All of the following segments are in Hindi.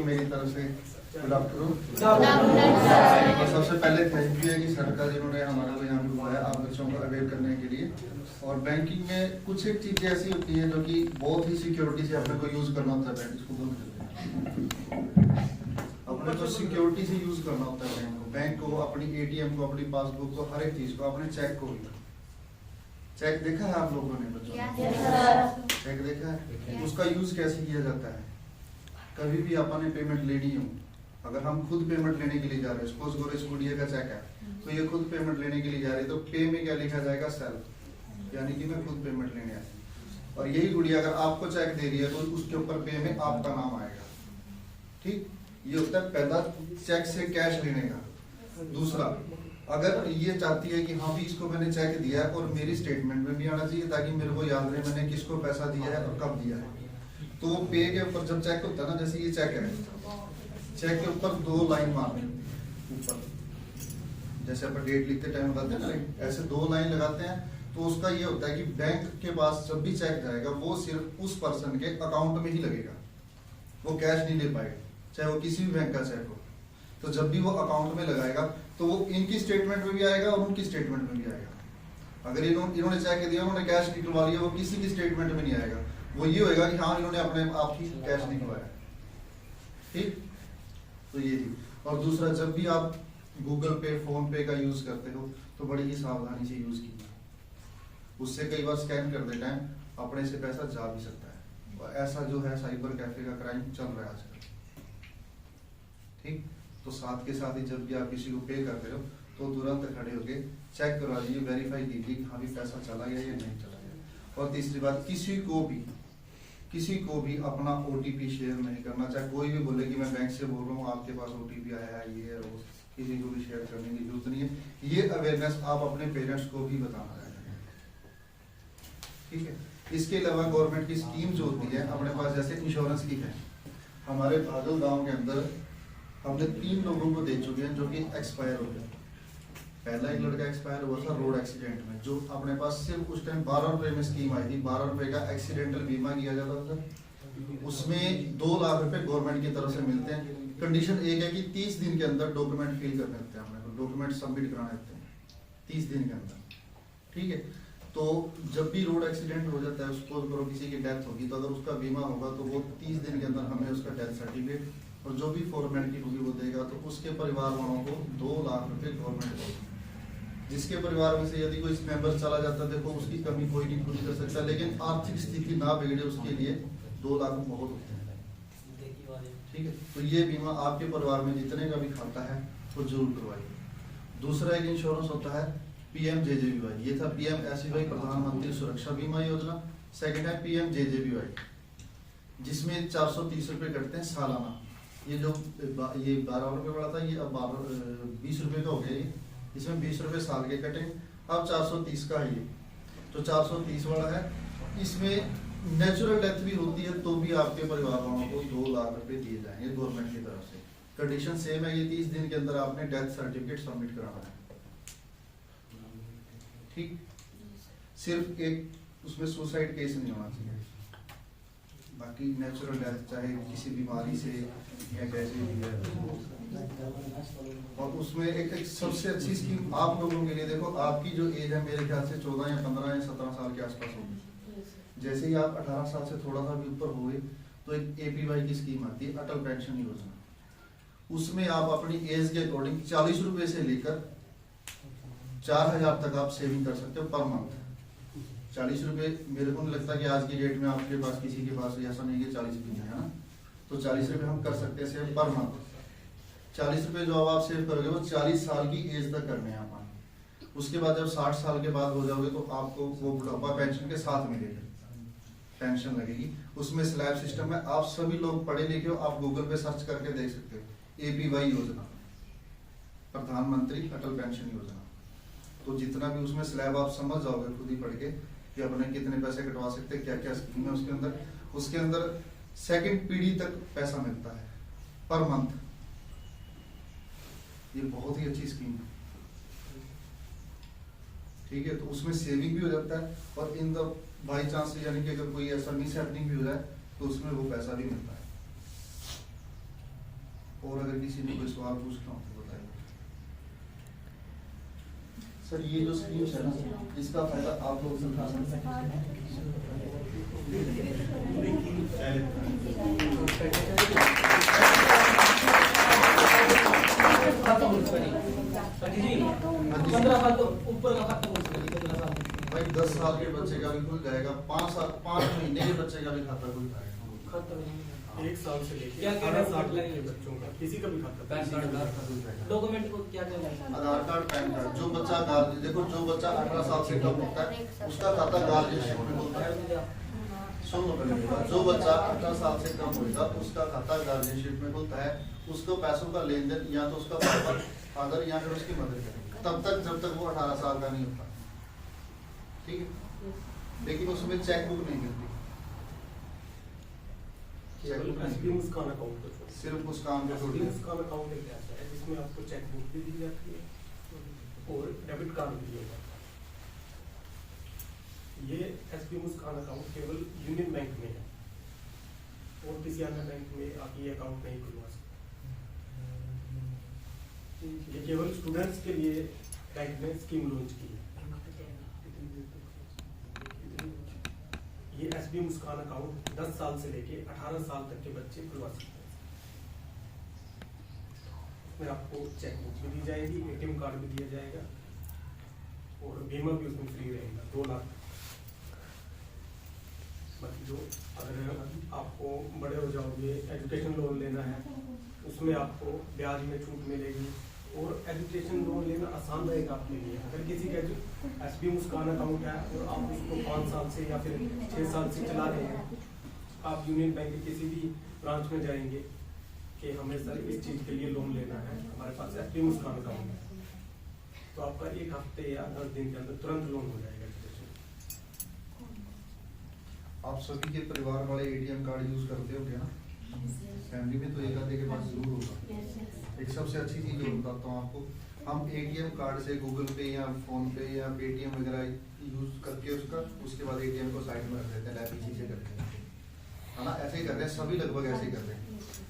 को मेरी तरफ से गुड आफ्टरनून। सबसे पहले थैंक यू है कि सर का जिन्होंने हमारा को यहाँ पे बुलाया आप बच्चों को अवेयर करने के लिए। और बैंकिंग में कुछ एक चीजें ऐसी होती हैं जो कि बहुत ही सिक्योरिटी से अपने को यूज करना होता है। बैंक इसको बोल अपने को सिक्योरिटी से यूज करना होता है बैंक को, अपनी एटीएम को, अपनी पासबुक को, हर एक चीज को, अपने चेक को भी। चेक देखा है आप लोगों ने बच्चों ने? चेक देखा है? उसका यूज कैसे किया जाता है? कभी भी आपने पेमेंट लेनी हो, अगर हम खुद पेमेंट लेने के लिए जा रहे हैं, सपोज गोरेश गुड़िया का चेक है तो ये खुद पेमेंट लेने के लिए जा रही है, तो पे में क्या लिखा जाएगा? सेल्फ, यानी कि मैं खुद पेमेंट लेने आई। और यही गुड़िया अगर आपको चेक दे रही है तो उसके ऊपर पे में आपका नाम आएगा। ठीक, ये होता है पहला चेक से कैश लेने का। दूसरा, अगर ये चाहती है कि हाँ भी इसको मैंने चेक दिया है और मेरी स्टेटमेंट में भी आना चाहिए ताकि मेरे को याद रहे मैंने किसको पैसा दिया है और कब दिया है, तो वो पे के ऊपर जब चेक होता है ना, जैसे ये चेक है, चेक के ऊपर 2 लाइन मारते हैं ऊपर, जैसे अपन डेट लिखते टाइम लगाते हैं ना, ऐसे 2 लाइन लगाते हैं। तो उसका ये होता है कि बैंक के पास जब भी चेक जाएगा वो सिर्फ उस पर्सन के अकाउंट में ही लगेगा, वो कैश नहीं ले पाएगा, चाहे वो किसी भी बैंक का चेक हो। तो जब भी वो अकाउंट में लगाएगा तो वो इनकी स्टेटमेंट में भी आएगा और उनकी स्टेटमेंट में भी आएगा। अगर इन्होंने चेक दिया, उन्होंने कैश निकलवा लिया, वो किसी की स्टेटमेंट में नहीं आएगा। वो ये होगा कि हाँ इन्होंने अपने आप ही कैश निकलवाया। ठीक, तो ये थी। और दूसरा, जब भी आप गूगल पे, फोन पे का यूज करते हो तो बड़ी ही सावधानी से यूज कीजिए। उससे कई बार स्कैन करते टाइम अपने से पैसा जा भी सकता है। और ऐसा जो है साइबर कैफे का क्राइम चल रहा है आजकल। ठीक, तो साथ के साथ ही जब भी आप किसी को पे कर रहे हो तो तुरंत खड़े होके चेक करवा लीजिए, वेरीफाई कीजिए कि हाँ भी पैसा चला गया या नहीं चला गया। और तीसरी बात, किसी को भी अपना ओटीपी शेयर नहीं करना। चाहे कोई भी बोले कि मैं बैंक से बोल रहा हूँ, आपके पास ओटीपी आया है, ये है वो, किसी को भी शेयर करने की जरूरत नहीं है। ये अवेयरनेस आप अपने पेरेंट्स को भी बताना रहेगा। ठीक है, इसके अलावा गवर्नमेंट की स्कीम जो होती है अपने पास, जैसे इंश्योरेंस की है, हमारे भागल गाँव के अंदर हमने 3 लोगों को दे चुके हैं जो कि एक्सपायर हो गए। पहला एक लड़का एक्सपायर हुआ था रोड एक्सीडेंट में, जो अपने पास सिर्फ उस टाइम 12 रुपए में स्कीम आई थी। 12 रुपए का एक्सीडेंटल बीमा किया जाता था, उसमें 2 लाख रुपए गवर्नमेंट की तरफ से मिलते हैं। कंडीशन एक है कि 30 दिन के अंदर डॉक्यूमेंट फिल करने होते हैं, अपने को डॉक्यूमेंट सबमिट कराने होते हैं 30 दिन के अंदर। ठीक है, तो जब भी रोड एक्सीडेंट हो जाता है, उसको करो किसी की डेथ होगी, तो अगर उसका बीमा होगा तो वो 30 दिन के अंदर हमें उसका डेथ सर्टिफिकेट और जो भी फॉर्मेलिटी होगी वो देगा। तो उसके परिवार वालों को 2 लाख रुपए गवर्नमेंट देगी। जिसके परिवार में से यदि कोई मेंबर चला जाता है, देखो उसकी कमी कोई नहीं पूरी कर सकता, लेकिन आर्थिक स्थिति ना बिगड़े उसके लिए 2 लाख बहुत होते हैं। ठीक है, तो ये बीमा आपके परिवार में जितने का भी खाता है वो जरूर करवाइए। दूसरा एक इंश्योरेंस होता है PMJJBY, ये था PMSBY प्रधानमंत्री सुरक्षा बीमा योजना। सेकंड है PMJJBY, जिसमें 430 रुपए कटते हैं सालाना। ये जो ये 12 रुपए वाला था, ये अब 20 रुपए का हो गया। इसमें 20 रुपए साल के कटेंगे। अब 430 का है ये, तो 430 वाला है। इसमें नेचुरल डेथ भी होती है तो भी आपके परिवार वालों को 2 लाख रुपए दिए जाएंगे गवर्नमेंट की तरफ से। कंडीशन सेम है, ये 30 दिन के अंदर आपने डेथ सर्टिफिकेट सबमिट कराना है। ठीक, सिर्फ एक उसमें सुसाइड केस नहीं होना चाहिए, बाकी नेचुरल डेथ चाहे किसी बीमारी से या कैसे भी है। और उसमें एक सबसे अच्छी स्कीम आप लोगों के लिए, देखो आपकी जो एज है मेरे ख्याल से 14 या 15 या 17 साल के आसपास होगी। जैसे ही आप 18 साल से थोड़ा सा भी ऊपर हुए तो एक APY की स्कीम आती है, अटल पेंशन योजना। उसमें आप अपनी एज के अकॉर्डिंग 40 रुपए से लेकर 4000 तक आप सेविंग कर सकते हो पर मंथ। 40 रुपए मेरे को नहीं लगता कि आज की डेट में आपके पास किसी के पास ऐसा नहीं है 40 रुपये है ना, तो 40 रुपए हम कर सकते हैं सेव पर मंथ। 40 रुपए जो आप सेव करोगे वो 40 साल की एज तक करने हैं अपन। उसके बाद जब 60 साल के बाद हो जाओगे तो आपको वो बुढ़ापा पेंशन के साथ मिलेगा, पेंशन लगेगी। उसमें स्लैब सिस्टम है, आप सभी लोग पढ़े लिखे हो, आप गूगल पे सर्च करके देख सकते हो APY योजना, प्रधानमंत्री अटल पेंशन योजना। तो जितना भी उसमें स्लैब आप समझ जाओगे खुद ही पढ़ के कि अपने कितने पैसे कटवा सकते हैं, क्या क्या स्कीम है उसके अंदर। उसके अंदर 2nd पीढ़ी तक पैसा मिलता है पर मंथ। ये बहुत ही अच्छी स्कीम है। ठीक है, तो उसमें सेविंग भी हो जाता है और इन द बाई चांस यानी कि अगर कोई ऐसा मिस हैपनिंग भी हो जाए तो उसमें वो पैसा भी मिलता है। और अगर किसी ने कोई सवाल पूछना हो तो बताइए। सर ये जो स्कीम है ना, इसका फायदा आप लोग उठा सकते भाई 10 साल के बच्चे का भी खुल जाएगा, 5 महीने के बच्चे का भी खाता खुल जाएगा, 1 साल से लेकर 18 साल तक के बच्चों का किसी का भी खाता, डॉक्यूमेंट को क्या क्या लगता है? आधार कार्ड, पैन कार्ड। जो बच्चा देखो, जो बच्चा 18 साल से कम होता है उसका खाता गार्जियनशिप में खुलता है। सुन लो पहले, जो बच्चा 18 साल से कम होगा उसका खाता गार्जियनशिप में खुलता है। उसको पैसों का लेन देन या तो उसका फादर या फिर उसकी मदर करेगी, तब तक जब तक वो 18 साल का नहीं होता, ठीक है। लेकिन उसमें चेक बुक नहीं मिलती, मुस्कान अकाउंट सिर्फ मुस्कान के छोड़ मुस्कान अकाउंट एक ऐसा है जिसमें आपको चेक बुक भी दी जाती है और डेबिट कार्ड भी दिया जाता है। ये एसबी मुस्कान अकाउंट केवल यूनियन बैंक में है और किसी अन्य बैंक में आप ये अकाउंट नहीं खुलवा सकते। ये केवल स्टूडेंट्स के लिए बैंक ने स्कीम लॉन्च की है। ये एसबी मुस्कान अकाउंट 10 साल से लेके 18 साल तक के बच्चे खुलवा सकते हैं। इसमें आपको चेक बुक भी दी जाएगी, एटीएम कार्ड भी दिया जाएगा और बीमा भी उसमें फ्री रहेगा 2 लाख। बाकी जो अगर आपको बड़े हो जाओगे, एजुकेशन लोन लेना है उसमें आपको ब्याज में छूट मिलेगी और एजुकेशन लोन लेना आसान रहेगा आपके लिए। अगर किसी का एसबी मुस्कान अकाउंट है और आप उसको 5 साल से या फिर 6 साल से चला रहे हैं, आप यूनियन बैंक के किसी भी ब्रांच में जाएंगे कि हमें सर इस चीज़ के लिए लोन लेना है, हमारे पास एसबी मुस्कान अकाउंट है, तो आपका 1 हफ्ते या 10 दिन के अंदर तुरंत लोन हो जाएगा। आप सभी के परिवार वाले एटीएम कार्ड यूज करते होंगे ना, फैमिली में तो एक आधे के पास जरूर होगा। एक सबसे अच्छी चीज जो बताता हूँ आपको, हम एटीएम कार्ड से गूगल पे या फोन पे या पेटीएम वगैरह यूज करके उसके बाद एटीएम को साइड में रख देते हैं, पीछे से करते हैं, है ना। ऐसे ही कर रहे हैं सभी, लगभग ऐसे ही कर रहे हैं।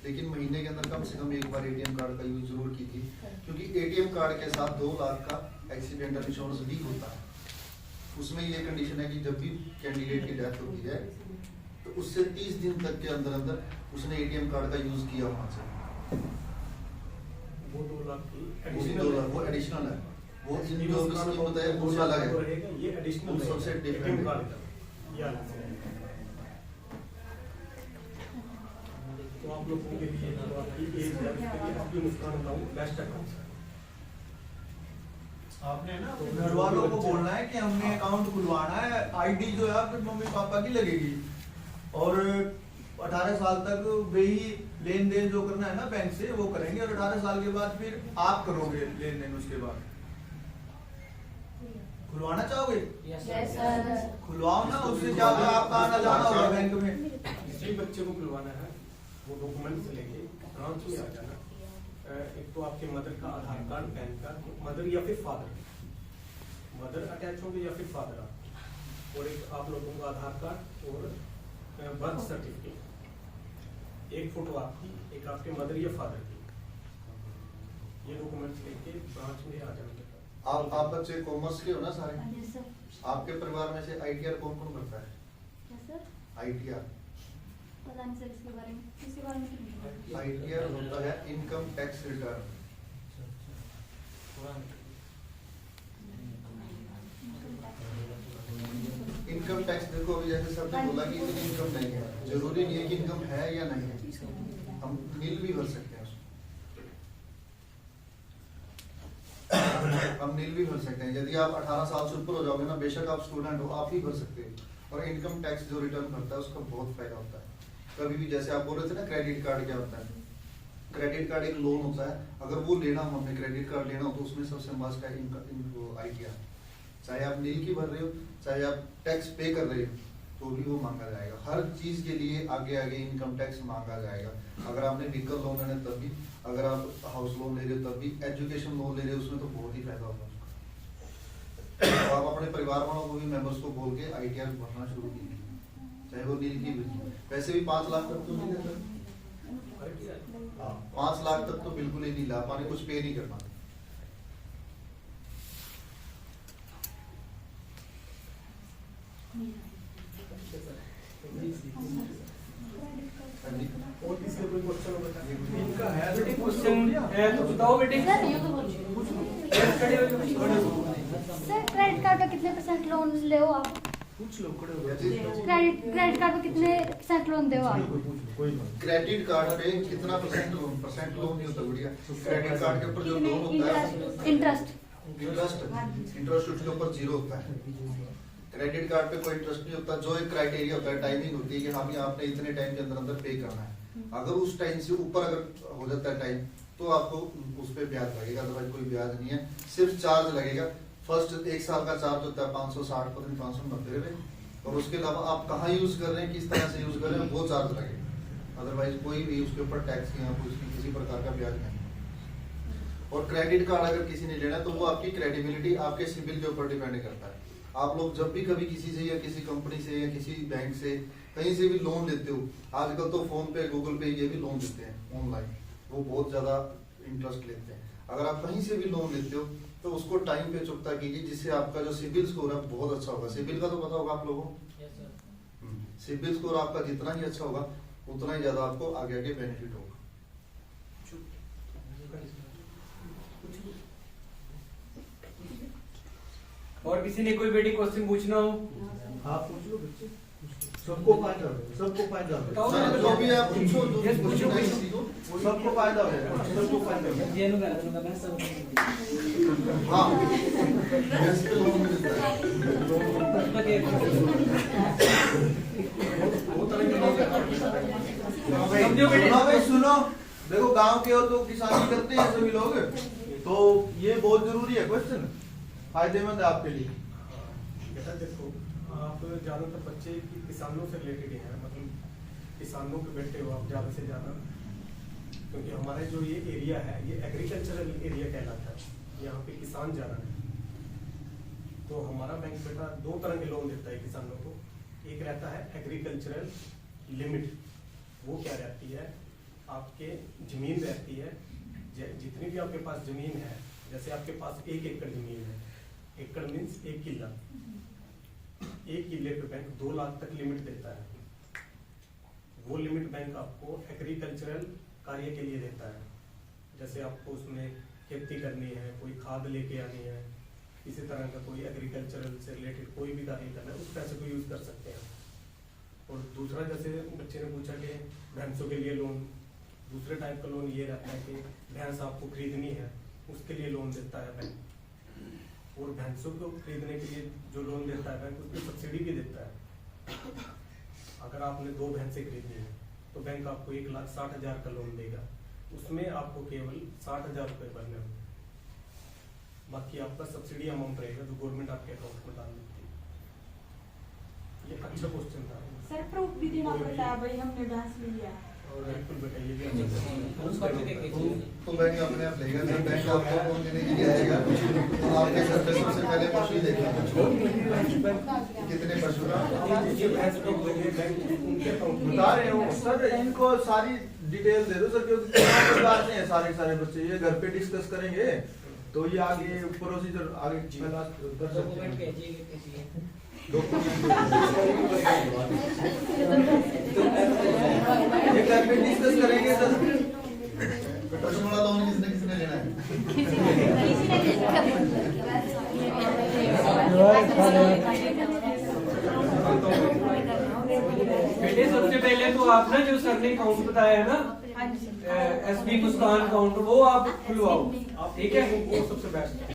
लेकिन महीने के अंदर कम से कम एक बार एटीएम कार्ड का यूज जरूर कीजिए, क्योंकि एटीएम कार्ड के साथ 2 लाख का एक्सीडेंटल इंश्योरेंस भी होता है। उसमें ये कंडीशन है कि जब भी कैंडिडेट की डेथ होती है तो उससे 30 दिन तक के अंदर अंदर उसने एटीएम कार्ड का यूज किया होना चाहिए। वो 2 लाख की वो एडिशनल है, वो इन जो स्कीम बताया वो अलग है, ये एडिशनल सबसे डिफरेंट है। तो आप लोगों के लिए जो आपकी एज है उसके लिए आपकी मुस्कान अकाउंट बेस्ट अकाउंट है। आपने ना घर वालों को बोलना है कि हमने अकाउंट खुलवाना है, आईडी जो है आपके मम्मी पापा की लगेगी और 18 साल तक वे ही लेन देन जो करना है ना बैंक से वो करेंगे और 18 साल के बाद फिर आप करोगे लेन देन। उसके बाद खुलवाना चाहोगे? Yes sir. खुलवाओ ना, उससे क्या होगा, आपका आना जाना होगा बैंक में। किसी बच्चे को खुलवाना है वो डॉक्यूमेंट से लेके ब्रांच में आ जाना। एक तो आपके मदर का आधार कार्ड, पैन कार्ड, मदर या फिर फादर, मदर अटैच होंगे या फिर फादर आपके, और एक आप लोगों का आधार कार्ड और बर्थ सर्टिफिकेट, एक फोटो आपकी, एक आपके मदर या फादर की, ये डॉक्यूमेंट्स लेके ब्रांच में आ जाएंगे। आप बच्चे कॉमर्स के हो ना सारे? आपके परिवार में से आईटीआर कौन कौन करता है? आईटीआर पता नहीं सर इसके बारे में, इसके बारे में आईटीआर होता है income tax return. Income tax देखो, अभी जैसे सर ने बोला कि इतनी इनकम नहीं है, जरूरी नहीं है कि इनकम है या नहीं है, हम नील भी भर सकते हैं उसको। हम नील भी भर सकते हैं। यदि आप 18 साल से ऊपर हो जाओगे ना, बेशक आप स्टूडेंट हो, आप ही भर सकते हो। और इनकम टैक्स जो रिटर्न भरता है उसका बहुत फायदा होता है। कभी भी जैसे आप बोल रहे थे ना, क्रेडिट कार्ड क्या होता है? क्रेडिट कार्ड एक लोन होता है, अगर वो लेना हो, हमें क्रेडिट कार्ड लेना हो तो उसमें सबसे मस्ट है इनको आईटीआर। चाहे आप नील की भर रहे हो, चाहे आप टैक्स पे कर रहे हो, तो भी वो मांगा जाएगा। हर चीज के लिए आगे आगे इनकम टैक्स मांगा जाएगा। अगर आपने व्हीकल लोन लेना तब भी, अगर आप हाउस लोन ले रहे हो तब भी, एजुकेशन लोन ले रहे हो उसमें तो बहुत ही फायदा होगा उसका। तो आप अपने परिवार वालों को भी, मेंबर्स को बोल के आईटीआर भरना शुरू कीजिए, चाहे वो नील की भी। वैसे भी 5 लाख तक तो मिल जाता है। 5 लाख तक तो बिल्कुल ही नहीं ला पाने, कुछ पे नहीं कर पाते। और किसी कोई क्वेश्चन हो बेटा? इनका है बेटे क्वेश्चन है तो बताओ बेटे। सर क्रेडिट कार्ड पे कितने परसेंट लोन ले हो आप? पूछ लो, खड़े हो क्रेडिट कार्ड पे कितने परसेंट लोन दे हो आप? क्रेडिट कार्ड पे कितना परसेंट लोन नहीं होता गुड़िया। क्रेडिट कार्ड के ऊपर जो लोन होता है इंटरेस्ट उसके ऊपर 0 होता है। क्रेडिट कार्ड पे कोई इंटरेस्ट नहीं होता। जो एक क्राइटेरिया होता है, टाइमिंग होती है कि हाँ भी आपने इतने टाइम के अंदर पे करना है। अगर उस टाइम से ऊपर अगर हो जाता है टाइम तो आपको उस पर ब्याज लगेगा, अदरवाइज कोई ब्याज नहीं है। सिर्फ चार्ज लगेगा। फर्स्ट 1 साल का चार्ज होता है 560 पता नहीं 590 रुपए, और उसके अलावा आप कहाँ यूज कर रहे हैं, किस तरह से यूज कर रहे हैं, वो चार्ज लगेगा। अदरवाइज कोई भी उसके ऊपर टैक्स या किसी प्रकार का ब्याज नहीं। और क्रेडिट कार्ड अगर किसी ने लेना है तो वो आपकी क्रेडिबिलिटी आपके सिबिल के ऊपर डिपेंड करता है। आप लोग जब भी कभी किसी से या किसी कंपनी से या किसी बैंक से कहीं से भी लोन लेते हो, आजकल तो फोन पे गूगल पे ये भी लोन देते हैं ऑनलाइन, वो बहुत ज्यादा इंटरेस्ट लेते हैं। अगर आप कहीं से भी लोन लेते हो तो उसको टाइम पे चुकता कीजिए, जिससे आपका जो सिबिल स्कोर है बहुत अच्छा होगा। सिबिल का तो पता होगा आप लोगों को। सिबिल स्कोर आपका जितना ही अच्छा होगा उतना ही ज्यादा आपको आगे आगे बेनिफिट होगा। और किसी ने कोई बेटे क्वेश्चन पूछना हो? हाँ पूछ लो बच्चे, सबको फायदा हो, सबको फायदा हो, बताओ। जो भी आप पूछो, जो Yes, पूछना है पूछो। किसी को। सबको फायदा हो जाएगा, सबको फायदा हो जाएगा। हाँ गैस पे लोन मिलता है। समझो बेटे। सुनो भाई सुनो, देखो गांव के हो तो किसानी करते हैं सभी लोग, तो ये बहुत जरूरी है क्वेश्चन, फायदेमंद है आपके लिए। बेटा देखो, आप ज्यादातर बच्चे किसानों से रिलेटेड हैं, मतलब किसानों के बेटे हो आप ज्यादा से ज्यादा, क्योंकि हमारा जो ये एरिया है ये एग्रीकल्चरल एरिया कहलाता है, यहाँ पे किसान ज्यादा है। तो हमारा बैंक बेटा 2 तरह के लोन देता है किसानों को। एक रहता है एग्रीकल्चरल लिमिट, वो क्या रहती है, आपके जमीन रहती है, जितनी भी आपके पास जमीन है, जैसे आपके पास 1 एकड़ जमीन है, एकड़ मीन्स 1 किला, 1 किले पे बैंक 2 लाख तक लिमिट देता है। वो लिमिट बैंक आपको एग्रीकल्चरल कार्य के लिए देता है, जैसे आपको उसमें खेती करनी है, कोई खाद लेके आनी है, किसी तरह का कोई एग्रीकल्चरल से रिलेटेड कोई भी कार्य करना है, उस पैसे को यूज कर सकते हैं। और दूसरा, जैसे बच्चे ने पूछा कि भैंसों के लिए लोन, दूसरे टाइप का लोन ये रहता है कि भैंस आपको खरीदनी है, उसके लिए लोन देता है बैंक। और भैंसों को खरीदने के लिए जो लोन देता है बैंक, उसमें सब्सिडी भी देता है। अगर आपने 2 भैंसें खरीदनी है तो बैंक आपको 1,60,000 का लोन देगा, उसमें आपको केवल 60,000 रुपए भरने होंगे, बाकी आपका सब्सिडी अमाउंट रहेगा जो गवर्नमेंट आपके अकाउंट में डाल देती है। ये अच्छा क्वेश्चन था सर, प्रूफ भी देना पड़ता है भाई हमने डांस लिया। और बिल्कुल बेटा ये भी अच्छा तो बैंक अपने आप लेगा। जब बैंक आपको लोन देने के लिए आएगा तो आपके घर पे सबसे पहले पशु ही देखेगा, कितने पशु हैं। बता रहे हो सर, इनको सारी डिटेल दे दो सर, क्योंकि प्रकार से हैं सारे बच्चे, ये घर पे डिस्कस करेंगे तो ये आगे प्रोसीजर आगे पहला कर सकते हैं। ये घर पे डिस्कस करेंगे सर। पशु वाला लोन किसने लेना है? बेटे सबसे पहले तो आप ना जो सर ने अकाउंट बताया है ना, SB मुस्कान अकाउंट, वो आप खुलवाओ, ठीक है, वो सबसे बेस्ट है।